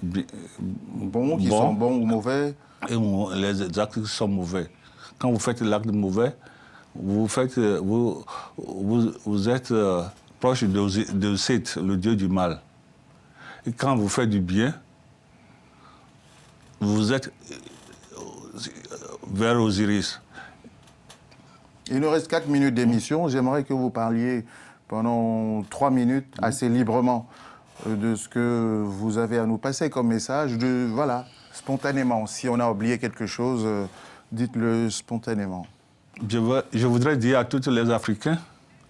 bons, sont bons ou mauvais. Et les actes qui sont mauvais. Quand vous faites l'acte mauvais, vous êtes proche de Seth, le dieu du mal. Et quand vous faites du bien, vous êtes vers Osiris. Il nous reste 4 minutes d'émission. J'aimerais que vous parliez pendant 3 minutes assez librement de ce que vous avez à nous passer comme message, voilà, spontanément. Si on a oublié quelque chose, dites-le spontanément. Je voudrais dire à tous les Africains...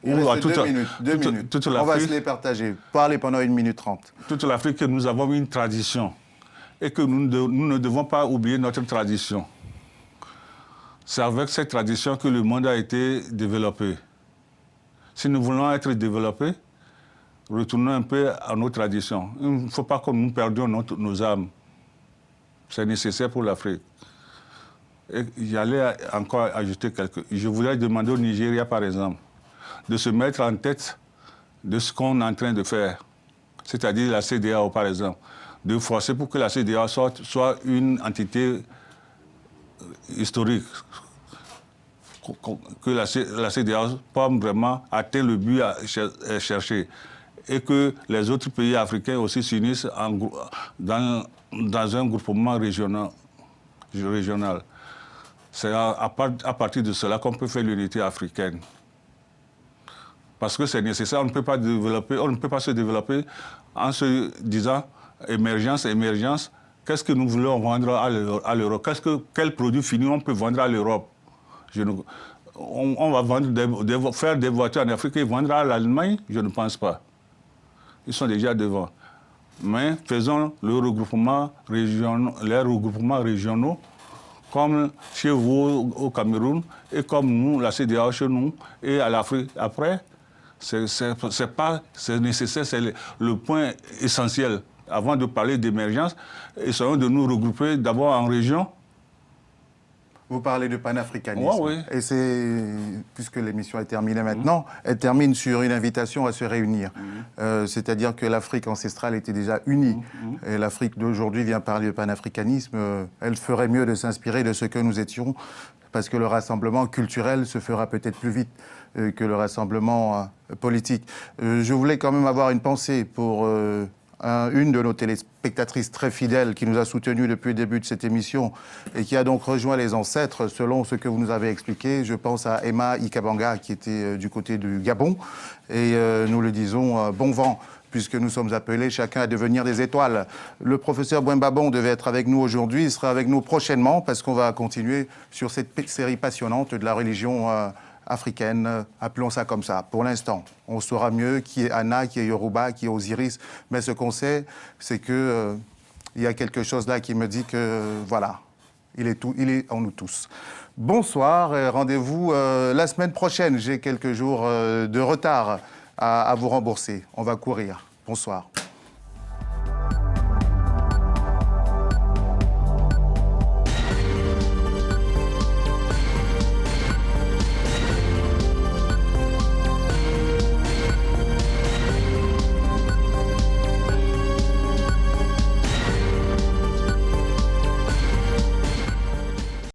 Il reste 2 minutes. 2 minutes. On va se les partager. Parlez pendant 1 minute 30. Toute l'Afrique, que nous avons une tradition et que nous ne devons pas oublier notre tradition. C'est avec cette tradition que le monde a été développé. Si nous voulons être développés, retournons un peu à nos traditions. Il ne faut pas que nous perdions nos âmes. C'est nécessaire pour l'Afrique. Et j'allais encore ajouter quelque chose. Je voudrais demander au Nigeria, par exemple, de se mettre en tête de ce qu'on est en train de faire. C'est-à-dire la CEDEAO, par exemple. de forcer pour que la CEDEAO soit une entité historique, que la CEDEAO puisse vraiment atteindre le but à chercher et que les autres pays africains aussi s'unissent dans un groupement régional. C'est à partir de cela qu'on peut faire l'unité africaine. Parce que c'est nécessaire, on ne peut pas se développer en se disant émergence, émergence. Qu'est-ce que nous voulons vendre à l'Europe? Quel produit fini on peut vendre à l'Europe? On va faire des voitures en Afrique et vendre à l'Allemagne? Je ne pense pas. Ils sont déjà devant. Mais faisons les regroupements régionaux, comme chez vous au Cameroun, et comme nous, la CEDEAO chez nous, et à l'Afrique. Après, c'est nécessaire, c'est le point essentiel. Avant de parler d'émergence, essayons de nous regrouper d'abord en région. Vous parlez de panafricanisme. Oui, oui. Et c'est, puisque l'émission est terminée maintenant, elle termine sur une invitation à se réunir. C'est-à-dire que l'Afrique ancestrale était déjà unie. Et l'Afrique d'aujourd'hui vient parler de panafricanisme. Elle ferait mieux de s'inspirer de ce que nous étions, parce que le rassemblement culturel se fera peut-être plus vite que le rassemblement politique. Je voulais quand même avoir une pensée pour une de nos téléspectatrices très fidèles qui nous a soutenus depuis le début de cette émission et qui a donc rejoint les ancêtres selon ce que vous nous avez expliqué. Je pense à Emma Ikabanga qui était du côté du Gabon et nous le disons bon vent puisque nous sommes appelés chacun à devenir des étoiles. Le professeur Bouembabon devait être avec nous aujourd'hui, il sera avec nous prochainement parce qu'on va continuer sur cette série passionnante de la religion africaine, appelons ça comme ça. Pour l'instant, on saura mieux qui est Anna, qui est Yoruba, qui est Osiris, mais ce qu'on sait, c'est que il y a quelque chose là qui me dit que, voilà, il est en nous tous. Bonsoir, et rendez-vous la semaine prochaine. J'ai quelques jours de retard à vous rembourser. On va courir. Bonsoir.